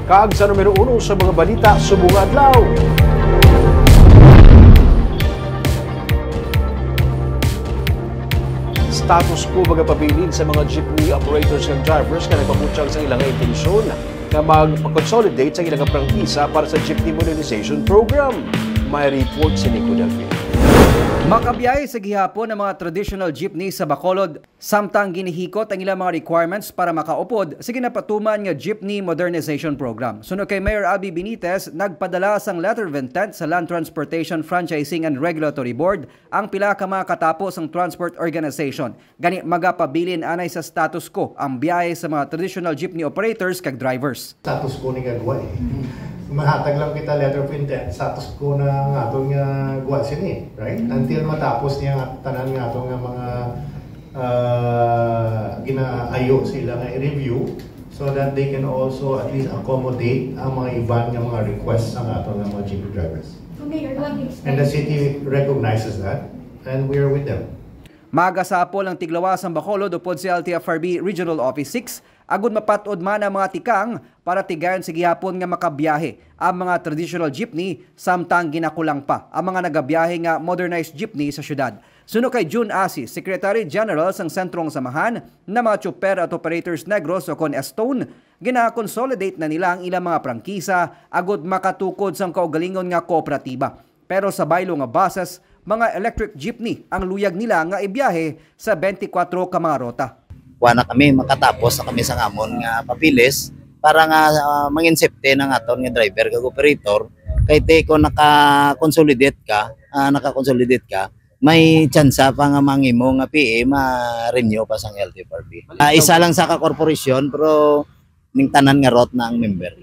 Kaag sa numero 1 sa mga balita subong adlaw. Status quo magapabilin sa mga jeepney operators and drivers na nagpamutsang sa ilang intensyon na mag-consolidate sa ilang prangkisa para sa jeepney modernization program. May report si Nico Delfin. Makabiyahe sa gihapon ng mga traditional jeepney sa Bacolod, samtang ginihikot ang ilang mga requirements para makaupod sa ginapatuman nga Jeepney Modernization Program. Suno kay Mayor Albi Benitez, nagpadala sang letter of intent sa Land Transportation Franchising and Regulatory Board ang pila ka mga katapos ang transport organization. Gani magapabilin anay sa status quo ang biyahe sa mga traditional jeepney operators kag drivers. Status quo ni gagwa mahatag lang kita letter of intent, status quo na nga itong gawa sini, right? Until matapos niya tanan nga itong mga ginaayo sila nga i-review so that they can also at least accommodate ang mga iban nga mga requests ng atong mga jeepney drivers. And the city recognizes that and we are with them. Magasapol ang tiglawas ang Bacolod upod si LTFRB Regional Office 6 agud mapatod man ang mga tikang para tigayon sa gihapon nga makabiyahe ang mga traditional jeepney samtang ginakulang pa ang mga nagabiyahe nga modernized jeepney sa syudad. Suno kay June Asi, Secretary General sang Sentrong Samahan na mga chopper at operators negros o kon Estone, gina-consolidate na nila ang ilang mga prangkisa agud makatukod sang kaugalingon nga kooperatiba. Pero sa baylo nga bases, mga electric jeepney ang luyag nila nga ibiyahe sa 24 ka mga rota. Na kami makatapos na kami sa ngamon nga papilis para nga manginsepte ng aton nga driver kag operator kay te ko naka-consolidate ka may tsansa pa nga mangimo nga PA ma-renew pa sang LTFRB. Isa lang sa ka-korporasyon pero ning tanan nga rot na ang member.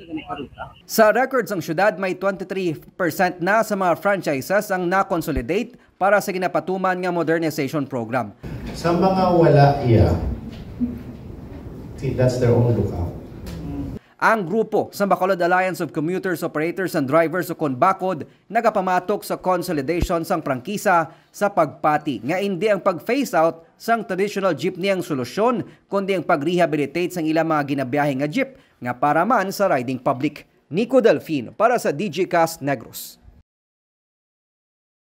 Sa records ang syudad may 23% na sa mga franchises ang na-consolidate para sa ginapatuman nga modernization program. Sa mga wala that's their own lookout. Ang grupo sa Bacolod Alliance of Commuters, Operators and Drivers o CONBACOD nagapamatok sa consolidation sang prangkisa sa pagpati nga hindi ang pag-phase out sang traditional jeepney ang solusyon kundi ang pag-rehabilitate sang ilang mga ginabiyahe nga jeep nga para man sa riding public. Nico Delfin para sa DG Cast Negros.